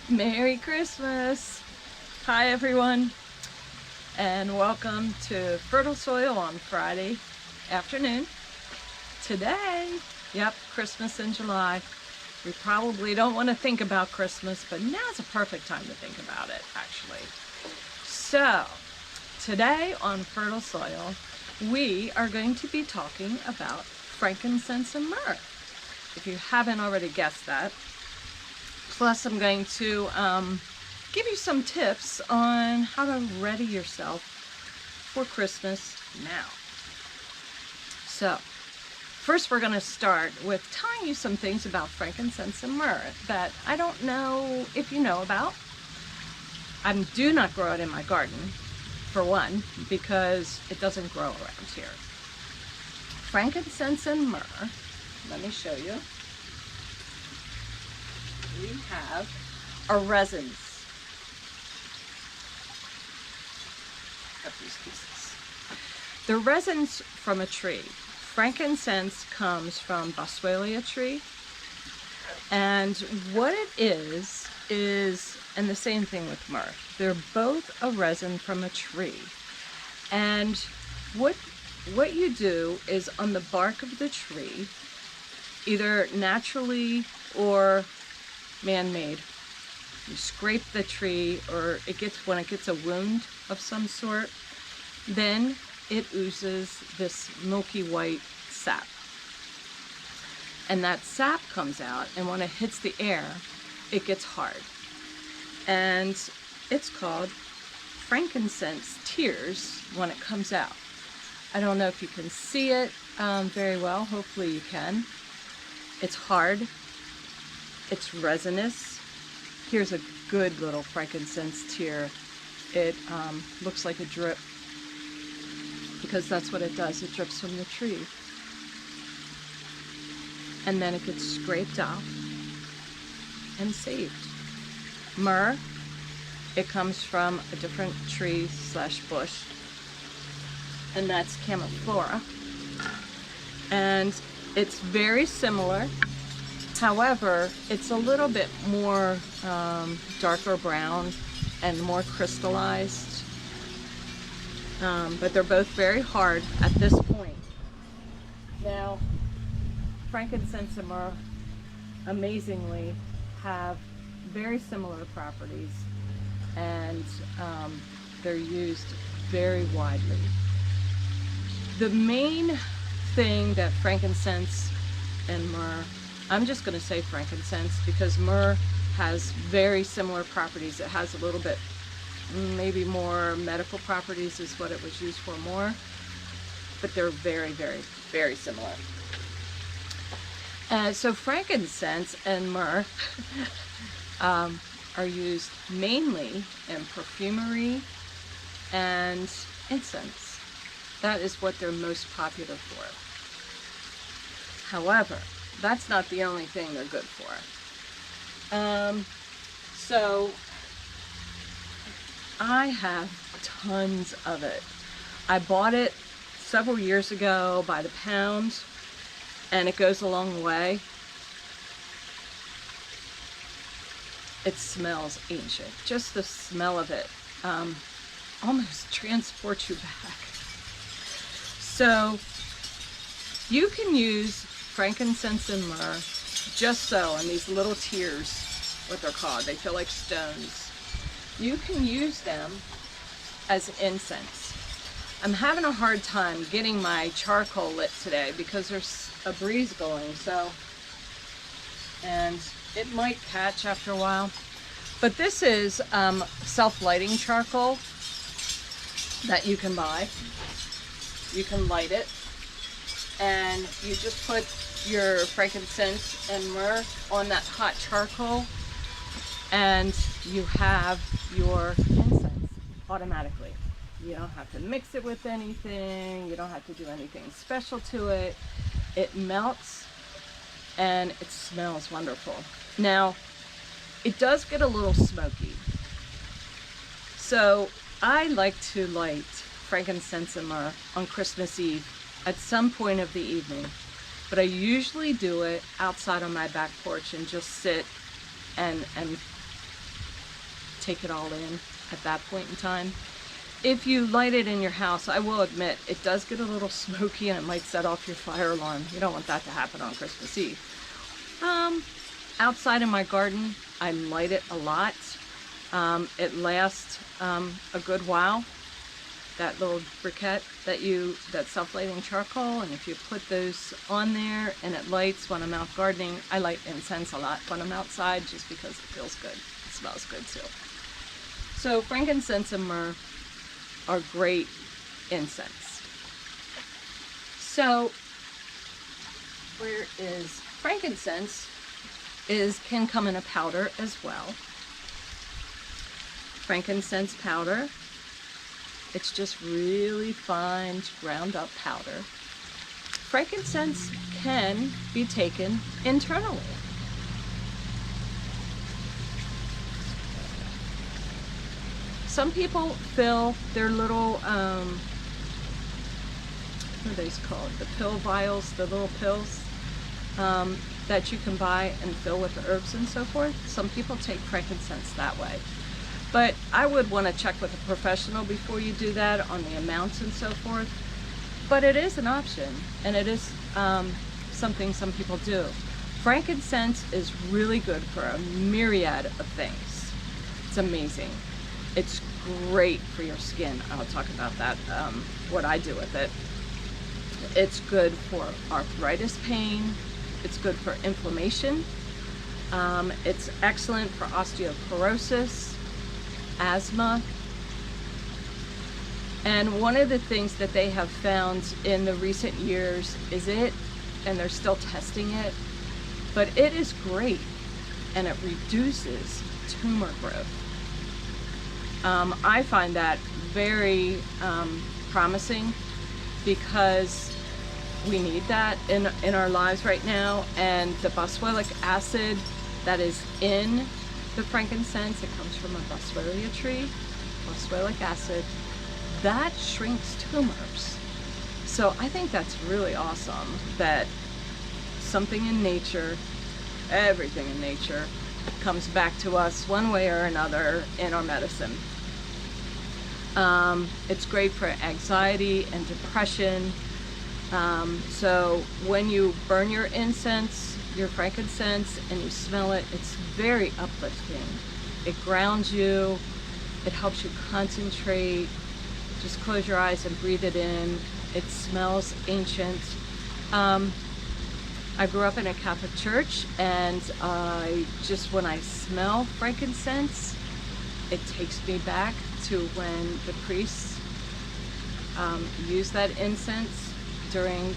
Merry Christmas! Hi everyone, and welcome to Fertile Soil on Friday afternoon. Today, Christmas in July. We probably don't want to think about Christmas, but now's a perfect time to think about it, actually. So, today on Fertile Soil, we are going to be talking about frankincense and myrrh. If you haven't already guessed that. Plus, I'm going to give you some tips on how to ready yourself for Christmas now. So, first we're going to start with telling you some things about frankincense and myrrh that I don't know if you know about. I do not grow it in my garden, for one, because it doesn't grow around here. Frankincense and myrrh, let me show you. We have our resins. Got these pieces. The resins from a tree. Frankincense comes from Boswellia tree, and what it is, and the same thing with myrrh. They're both a resin from a tree, and what you do is on the bark of the tree, either naturally or man-made. You scrape the tree, or when it gets a wound of some sort, then it oozes this milky white sap. And that sap comes out, and when it hits the air, it gets hard. And it's called frankincense tears when it comes out. I don't know if you can see it very well. Hopefully you can. It's hard. It's resinous. Here's a good little frankincense tear. It looks like a drip, because that's what it does. It drips from the tree. And then it gets scraped off and saved. Myrrh, it comes from a different tree / bush, and that's Camelphora. And it's very similar. However, it's a little bit more darker brown and more crystallized. But they're both very hard at this point. Now, frankincense and myrrh, amazingly, have very similar properties, and they're used very widely. The main thing that frankincense and myrrh, I'm just going to say frankincense because myrrh has very similar properties. It has a little bit, maybe more medical properties is what it was used for more, but they're very, very, very similar. So frankincense and myrrh are used mainly in perfumery and incense. That is what they're most popular for. However, that's not the only thing they're good for. So I have tons of it. I bought it several years ago by the pound, and it goes a long way. It smells ancient. Just the smell of it almost transports you back. So you can use frankincense and myrrh just so, and these little tears, what they're called, they feel like stones. You can use them as incense. I'm having a hard time getting my charcoal lit today because there's a breeze going, and it might catch after a while. But this is self-lighting charcoal that you can buy. You can light it, and you just put your frankincense and myrrh on that hot charcoal, and you have your incense automatically. You don't have to mix it with anything. You don't have to do anything special to it. It melts and it smells wonderful. Now, it does get a little smoky. So I like to light frankincense and myrrh on Christmas Eve at some point of the evening. But I usually do it outside on my back porch and just sit and take it all in at that point in time. If you light it in your house, I will admit, it does get a little smoky and it might set off your fire alarm. You don't want that to happen on Christmas Eve. Outside in my garden, I light it a lot. It lasts a good while. That little briquette that self-lighting charcoal, and if you put those on there and it lights when I'm out gardening, I light incense a lot when I'm outside just because it feels good. It smells good too. So frankincense and myrrh are great incense. So where is frankincense can come in a powder as well. Frankincense powder, it's just really fine ground up powder. Frankincense can be taken internally. Some people fill their little, what are these called? The pill vials, the little pills that you can buy and fill with herbs and so forth. Some people take frankincense that way. But I would want to check with a professional before you do that on the amounts and so forth. But it is an option, and it is something some people do. Frankincense is really good for a myriad of things. It's amazing. It's great for your skin. I'll talk about that, what I do with it. It's good for arthritis pain. It's good for inflammation. It's excellent for osteoporosis, asthma. And one of the things that they have found in the recent years is and they're still testing it, but it is great and it reduces tumor growth. I find that very promising because we need that in our lives right now, and the boswellic acid that is in the frankincense, it comes from a boswellia tree, boswellic acid, that shrinks tumors. So I think that's really awesome that something in nature, everything in nature, comes back to us one way or another in our medicine. It's great for anxiety and depression. So when you burn your incense, your frankincense, and you smell it, it's very uplifting. It grounds you. It helps you concentrate. Just close your eyes and breathe it in. It smells ancient. I grew up in a Catholic church, and when I smell frankincense, it takes me back to when the priests used that incense during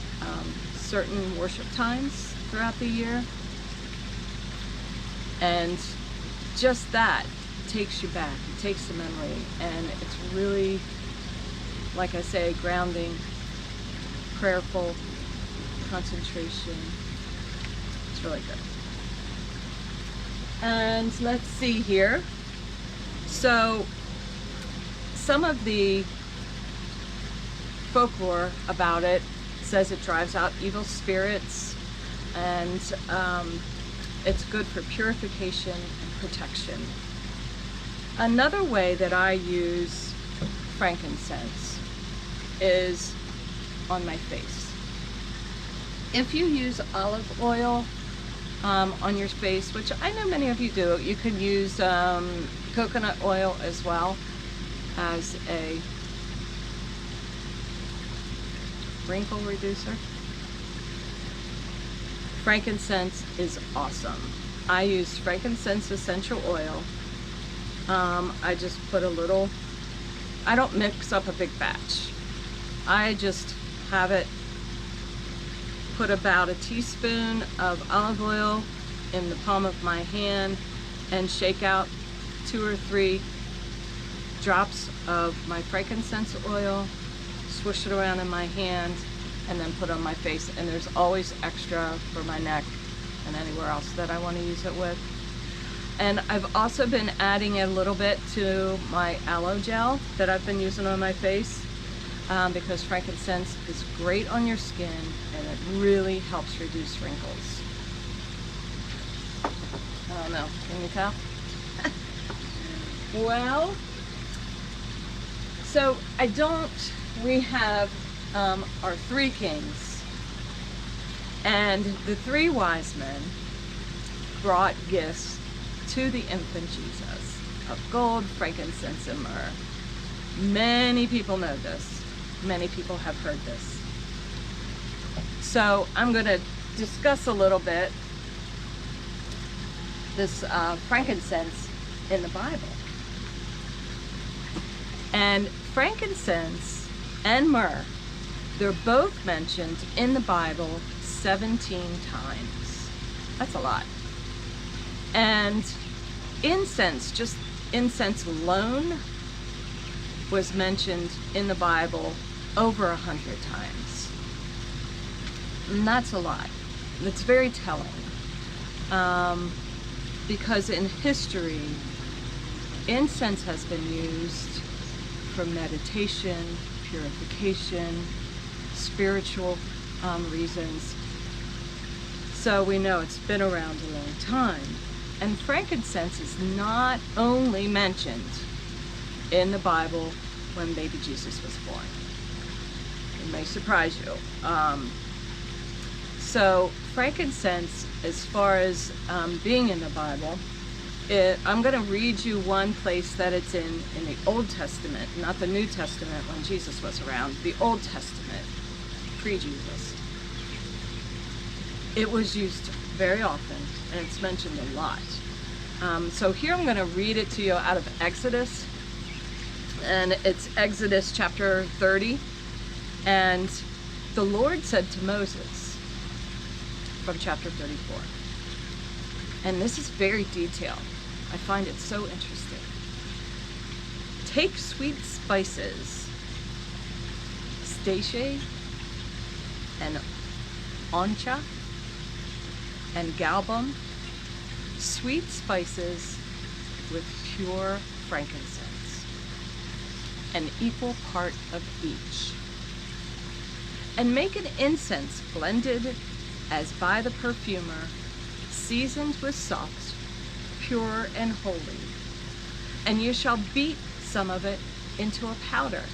certain worship times throughout the year. And just that takes you back. It takes the memory, and it's really, like I say, grounding, prayerful, concentration. It's really good. And let's see here. So some of the folklore about it says it drives out evil spirits, and it's good for purification and protection. Another way that I use frankincense is on my face. If you use olive oil on your face, which I know many of you do, you can use coconut oil as well as a wrinkle reducer. Frankincense is awesome. I use frankincense essential oil. I just put a little, I don't mix up a big batch. I just have it, put about a teaspoon of olive oil in the palm of my hand and shake out 2 or 3 drops of my frankincense oil, swish it around in my hand, and then put it on my face. And there's always extra for my neck and anywhere else that I want to use it with. And I've also been adding a little bit to my aloe gel that I've been using on my face because frankincense is great on your skin and it really helps reduce wrinkles. I don't know, can you tell? Well, so we have our three kings, and the three wise men brought gifts to the infant Jesus of gold, frankincense, and myrrh. Many people know this. Many people have heard this. So I'm going to discuss a little bit this frankincense in the Bible. And frankincense and myrrh, they're both mentioned in the Bible 17 times. That's a lot. And incense, just incense alone, was mentioned in the Bible over 100 times. And that's a lot. It's very telling. Because in history, incense has been used for meditation, purification, spiritual reasons. So we know it's been around a long time. And frankincense is not only mentioned in the Bible when baby Jesus was born. It may surprise you. So frankincense, as far as being in the Bible, I'm going to read you one place that it's in the Old Testament, not the New Testament when Jesus was around, the Old Testament, pre-Jesus. It was used very often, and it's mentioned a lot. So here I'm going to read it to you out of Exodus, and it's Exodus chapter 30, and the Lord said to Moses, from chapter 34, and this is very detailed. I find it so interesting. Take sweet spices, stache and oncha and galbum, sweet spices with pure frankincense, an equal part of each. And make an incense blended as by the perfumer, seasoned with salt, pure and holy. And you shall beat some of it into a powder,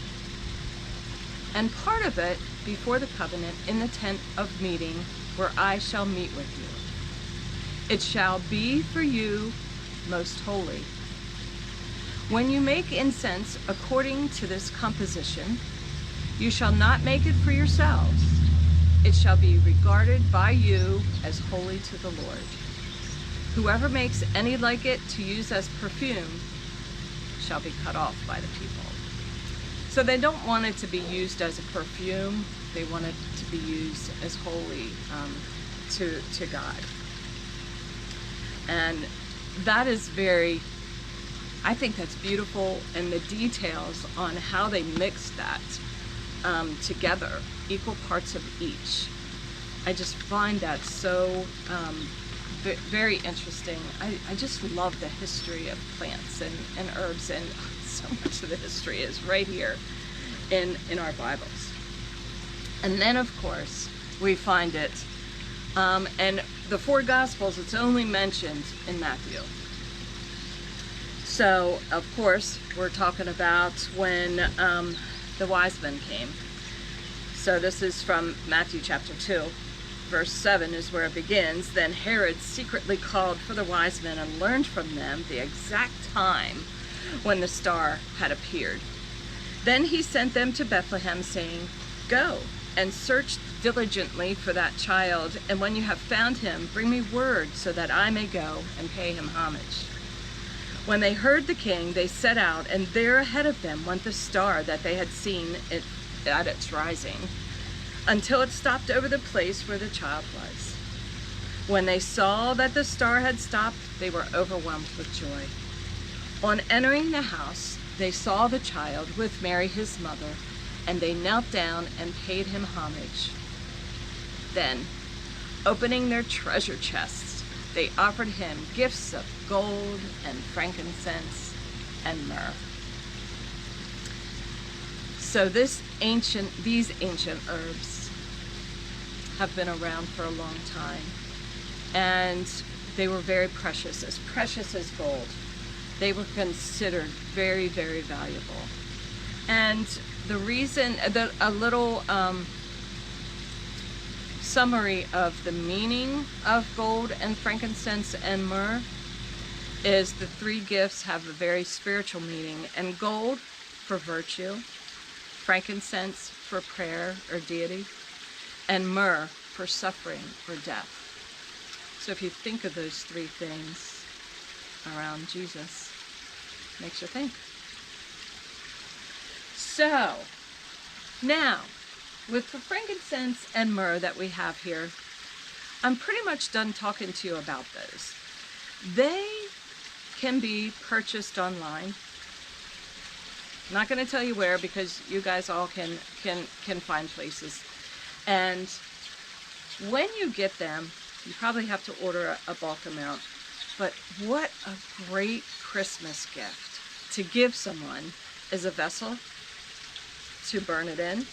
and part of it before the covenant in the tent of meeting, where I shall meet with you. It shall be for you most holy. When you make incense according to this composition, you shall not make it for yourselves. It shall be regarded by you as holy to the Lord. Whoever makes any like it to use as perfume shall be cut off by the people. So they don't want it to be used as a perfume. They want it to be used as holy to God. And that is I think that's beautiful, and the details on how they mix that together, equal parts of each. I just find that so very interesting. I just love the history of plants and herbs, and so much of the history is right here in our Bibles. And then, of course, we find it, and the four Gospels, it's only mentioned in Matthew. So, of course, we're talking about when the wise men came. So this is from Matthew chapter 2. Verse 7 is where it begins. Then Herod secretly called for the wise men and learned from them the exact time when the star had appeared. Then he sent them to Bethlehem, saying, Go and search diligently for that child, and when you have found him, bring me word so that I may go and pay him homage. When they heard the king, they set out, and there ahead of them went the star that they had seen at its rising, until it stopped over the place where the child was. When they saw that the star had stopped, they were overwhelmed with joy. On entering the house, they saw the child with Mary his mother, and they knelt down and paid him homage. Then, opening their treasure chests, they offered him gifts of gold and frankincense and myrrh. So these ancient herbs have been around for a long time, and they were very precious as gold. They were considered very, very valuable. And the reason, a little summary of the meaning of gold and frankincense and myrrh is the three gifts have a very spiritual meaning. And gold for virtue, frankincense for prayer or deity, and myrrh for suffering or death. So if you think of those three things around Jesus, makes you think. So now, with the frankincense and myrrh that we have here, I'm pretty much done talking to you about those. They can be purchased online. I'm not going to tell you where, because you guys all can find places. And when you get them, you probably have to order a bulk amount. But what a great Christmas gift to give someone is a vessel to burn it in,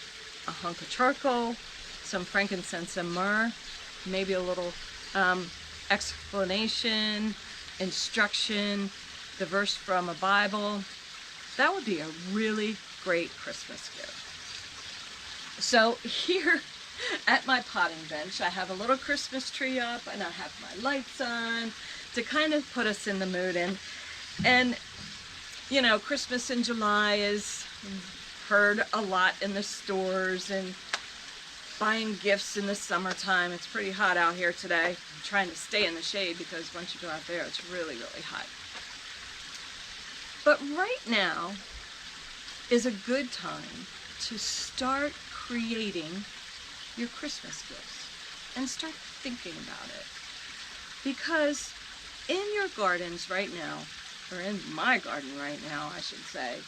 a hunk of charcoal, some frankincense and myrrh, maybe a little explanation, instruction, the verse from a Bible. That would be a really great Christmas gift. So here at my potting bench, I have a little Christmas tree up, and I have my lights on to kind of put us in the mood. And you know, Christmas in July is heard a lot in the stores, and buying gifts in the summertime. It's pretty hot out here today. I'm trying to stay in the shade, because once you go out there, it's really, really hot. But right now is a good time to start creating your Christmas gifts and start thinking about it. Because in your gardens right now, or in my garden right now, I should say,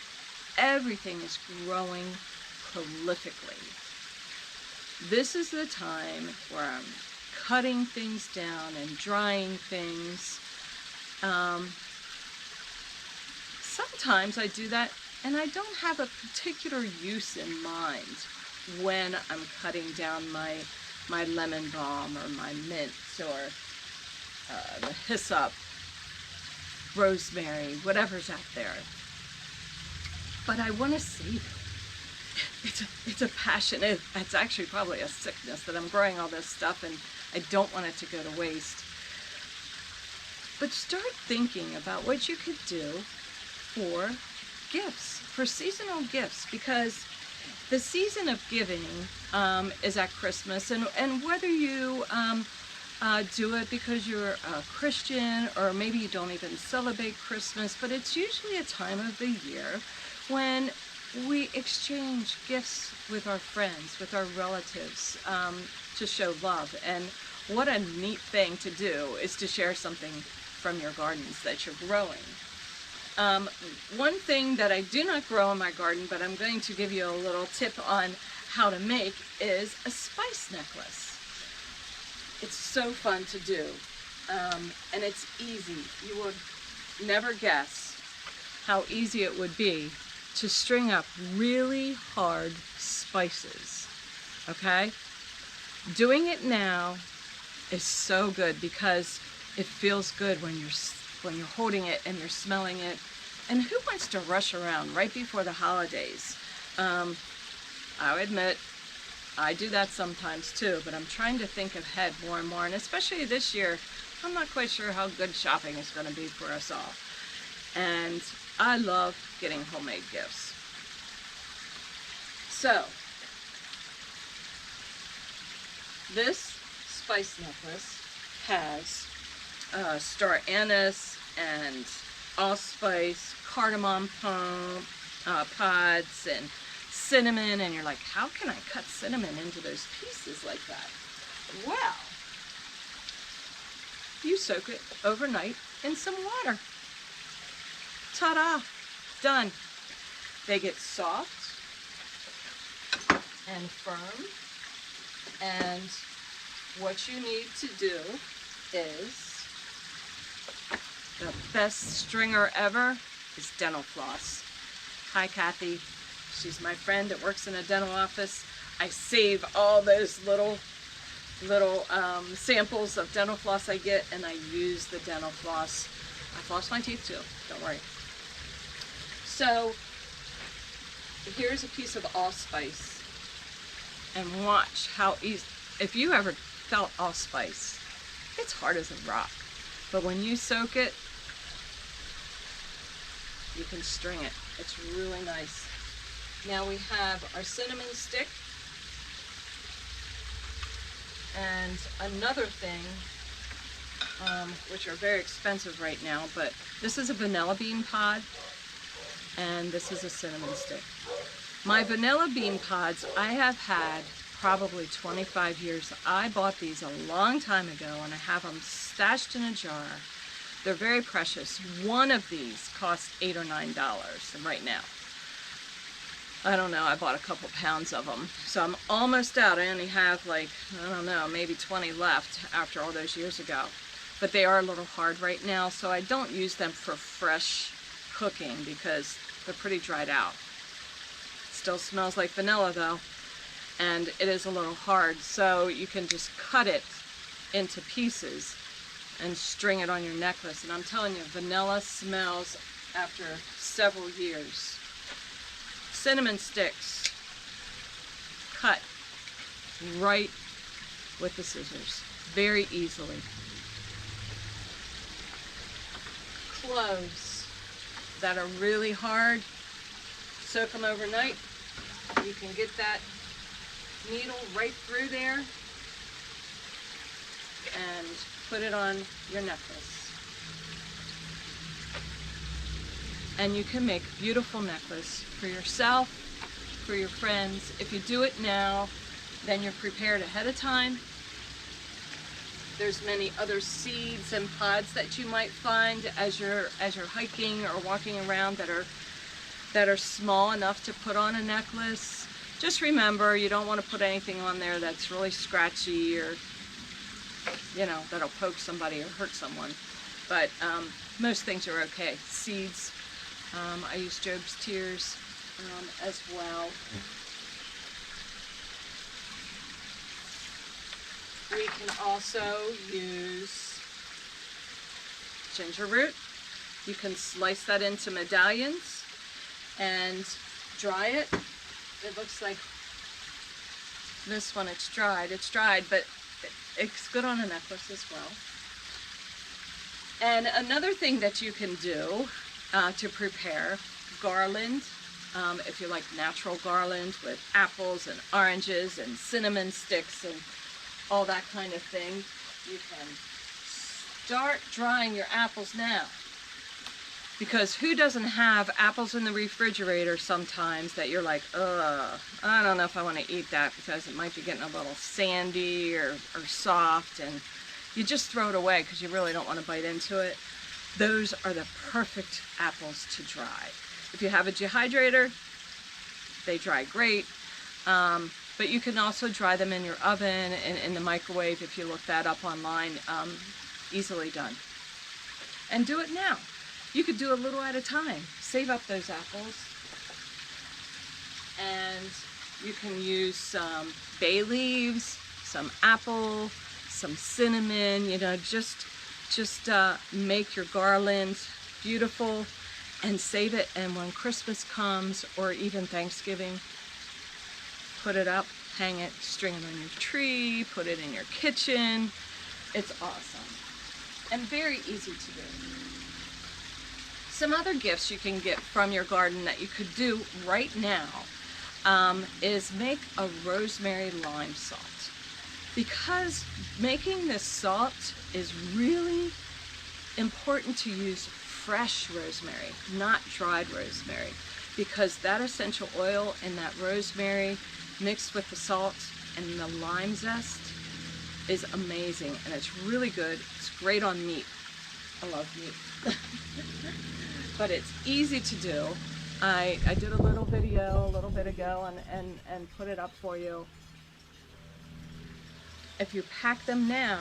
everything is growing prolifically. This is the time where I'm cutting things down and drying things. Sometimes I do that and I don't have a particular use in mind when I'm cutting down my lemon balm or my mint or the hyssop, rosemary, whatever's out there. But I want to save it. It's a passion. It's actually probably a sickness that I'm growing all this stuff, and I don't want it to go to waste. But start thinking about what you could do for gifts, for seasonal gifts, because the season of giving is at Christmas, and whether you do it because you're a Christian, or maybe you don't even celebrate Christmas, but it's usually a time of the year when we exchange gifts with our friends, with our relatives, to show love. And what a neat thing to do is to share something from your gardens that you're growing. One thing that I do not grow in my garden, but I'm going to give you a little tip on how to make, is a spice necklace. It's so fun to do, and it's easy. You would never guess how easy it would be to string up really hard spices, okay? Doing it now is so good because it feels good when you're holding it and you're smelling it. And who wants to rush around right before the holidays? I'll admit, I do that sometimes too, but I'm trying to think ahead more and more. And especially this year, I'm not quite sure how good shopping is going to be for us all. And I love getting homemade gifts. So, this spice necklace has star anise and allspice, cardamom pods, and cinnamon. And you're like, how can I cut cinnamon into those pieces like that? Well, you soak it overnight in some water. Ta-da! Done. They get soft and firm, and what you need to do is, the best stringer ever is dental floss. Hi, Kathy. She's my friend that works in a dental office. I save all those little samples of dental floss I get, and I use the dental floss I floss my teeth too, don't worry. So here's a piece of allspice, and watch how easy, if you ever felt allspice, it's hard as a rock, but when you soak it, you can string it. It's really nice. Now we have our cinnamon stick, and another thing, which are very expensive right now, but this is a vanilla bean pod, and this is a cinnamon stick. My vanilla bean pods I have had probably 25 years. I bought these a long time ago, and I have them stashed in a jar. They're very precious. One of these costs $8 or $9 right now. I don't know, I bought a couple pounds of them. So I'm almost out. I only have like, I don't know, maybe 20 left after all those years ago. But they are a little hard right now, so I don't use them for fresh cooking because they're pretty dried out. Still smells like vanilla though, and it is a little hard, so you can just cut it into pieces and string it on your necklace. And I'm telling you, vanilla smells after several years. Cinnamon sticks, cut right with the scissors, very easily. Cloves that are really hard, soak them overnight. You can get that needle right through there and put it on your necklace. And you can make a beautiful necklace for yourself, for your friends. If you do it now, then you're prepared ahead of time. There's many other seeds and pods that you might find as you're hiking or walking around that are small enough to put on a necklace. Just remember, you don't want to put anything on there that's really scratchy or, you know, that'll poke somebody or hurt someone. But most things are okay. Seeds. I use Job's tears as well. We can also use ginger root. You can slice that into medallions and dry it. It looks like this one, it's dried, but it's good on a necklace as well. And another thing that you can do to prepare garland, if you like natural garland with apples and oranges and cinnamon sticks and all that kind of thing, you can start drying your apples now. Because who doesn't have apples in the refrigerator sometimes that you're like, ugh, I don't know if I want to eat that because it might be getting a little sandy or soft, and you just throw it away because you really don't want to bite into it. Those are the perfect apples to dry. If you have a dehydrator, they dry great. But you can also dry them in your oven and in the microwave if you look that up online. Easily done. And do it now. You could do a little at a time. Save up those apples. And you can use some bay leaves, some apple, some cinnamon, you know, just make your garland beautiful and save it. And when Christmas comes, or even Thanksgiving, put it up, hang it, string it on your tree, put it in your kitchen. It's awesome and very easy to do. Some other gifts you can get from your garden that you could do right now is make a rosemary lime salt. Because making this salt is really important to use fresh rosemary, not dried rosemary, because that essential oil and that rosemary mixed with the salt and the lime zest is amazing, and it's really good. It's great on meat. I love meat. But it's easy to do. I did a little video a little bit ago and put it up for you. If you pack them now,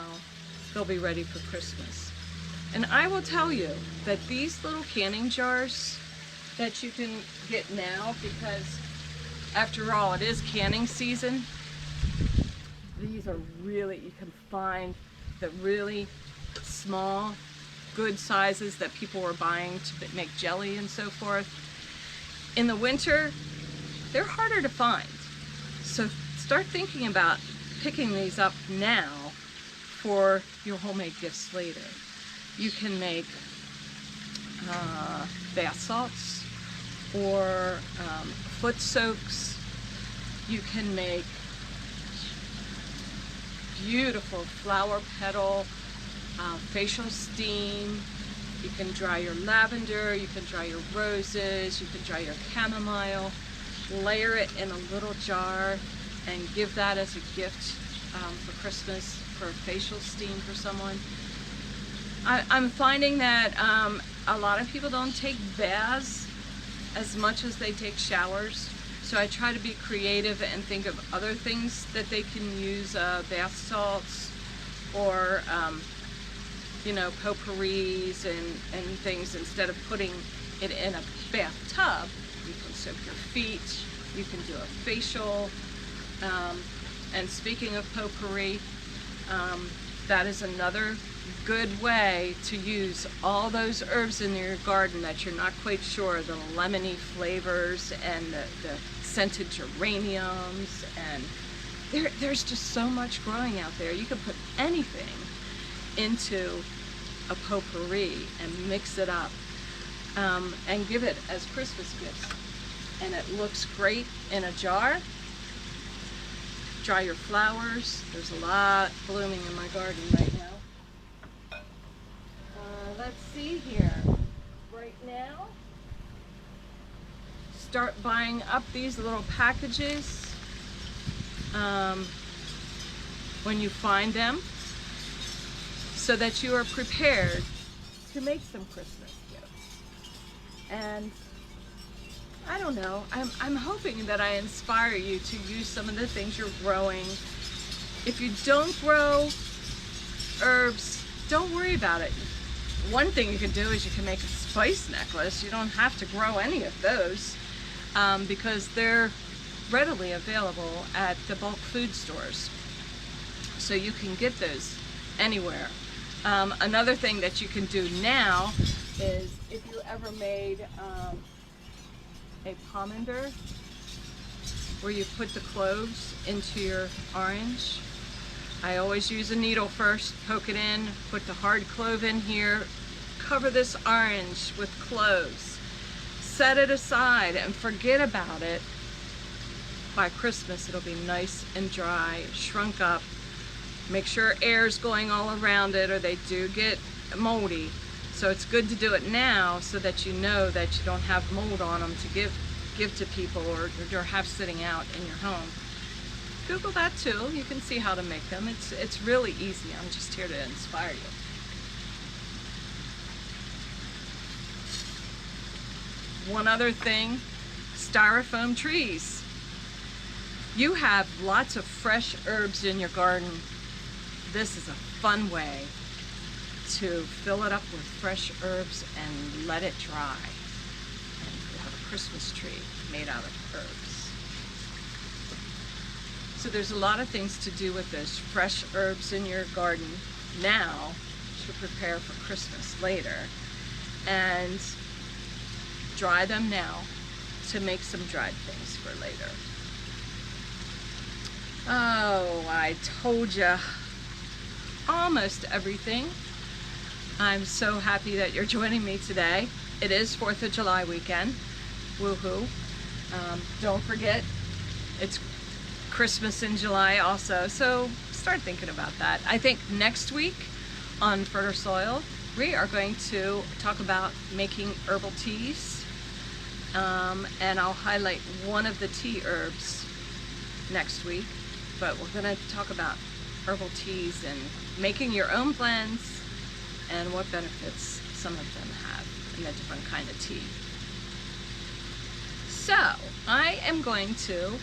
they'll be ready for Christmas. And I will tell you that these little canning jars that you can get now, because after all, it is canning season, these are really, you can find the really small good sizes that people were buying to make jelly and so forth. In the winter, they're harder to find. So start thinking about picking these up now for your homemade gifts later. You can make bath salts or foot soaks. You can make beautiful flower petal facial steam. You can dry your lavender, you can dry your roses, you can dry your chamomile, layer it in a little jar and give that as a gift for Christmas, for a facial steam for someone. I'm finding that a lot of people don't take baths as much as they take showers. So I try to be creative and think of other things that they can use, bath salts or you know, potpourris and things. Instead of putting it in a bathtub, you can soak your feet, you can do a facial. And speaking of potpourri, that is another good way to use all those herbs in your garden that you're not quite sure, the lemony flavors and the scented geraniums, and there's just so much growing out there. You can put anything into a potpourri and mix it up and give it as Christmas gifts. And it looks great in a jar. Dry your flowers. There's a lot blooming in my garden right now. Let's see here. Right now, start buying up these little packages when you find them, so that you are prepared to make some Christmas gifts. And I don't know, I'm hoping that I inspire you to use some of the things you're growing. If you don't grow herbs, don't worry about it. One thing you can do is you can make a spice necklace. You don't have to grow any of those because they're readily available at the bulk food stores. So you can get those anywhere. Another thing that you can do now is, if you ever made a pomander where you put the cloves into your orange, I always use a needle first, poke it in, put the hard clove in here, cover this orange with cloves, set it aside and forget about it. By Christmas it'll be nice and dry, shrunk up. Make sure air's going all around it, or they do get moldy. So it's good to do it now so that you know that you don't have mold on them to give to people or have sitting out in your home. Google that too. You can see how to make them. It's really easy. I'm just here to inspire you. One other thing, styrofoam trees. You have lots of fresh herbs in your garden. This is a fun way to fill it up with fresh herbs and let it dry. And you have a Christmas tree made out of herbs. So there's a lot of things to do with those fresh herbs in your garden now to prepare for Christmas later. And dry them now to make some dried things for later. Oh, I told you almost everything. I'm so happy that you're joining me today. It is 4th of July weekend. Woohoo. Don't forget, it's Christmas in July also, so start thinking about that. I think next week on Fertile Soil, we are going to talk about making herbal teas, and I'll highlight one of the tea herbs next week, but we're going to talk about herbal teas and making your own blends and what benefits some of them have in a different kind of tea. So I am going to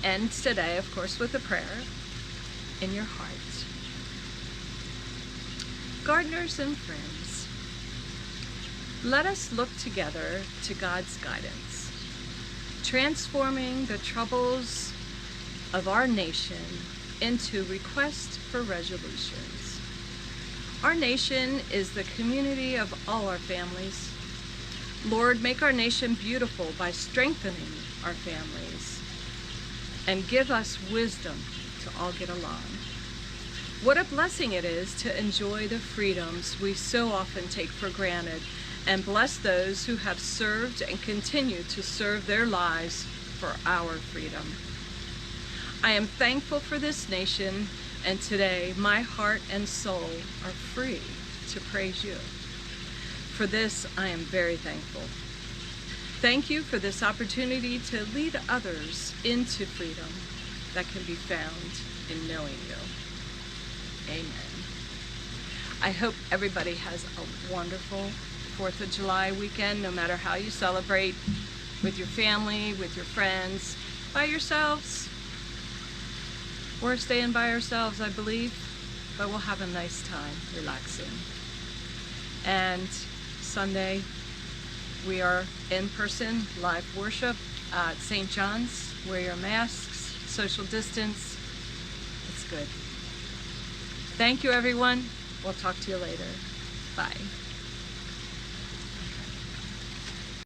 end today, of course, with a prayer in your heart. Gardeners and friends, let us look together to God's guidance, transforming the troubles of our nation into requests for resolutions. Our nation is the community of all our families. Lord, make our nation beautiful by strengthening our families, and give us wisdom to all get along. What a blessing it is to enjoy the freedoms we so often take for granted, and bless those who have served and continue to serve their lives for our freedom. I am thankful for this nation, and today my heart and soul are free to praise you. For this, I am very thankful. Thank you for this opportunity to lead others into freedom that can be found in knowing you. Amen. I hope everybody has a wonderful 4th of July weekend, no matter how you celebrate, with your family, with your friends, by yourselves. We're staying by ourselves, I believe, but we'll have a nice time relaxing. And Sunday, we are in-person live worship at St. John's. Wear your masks, social distance. It's good. Thank you, everyone. We'll talk to you later. Bye.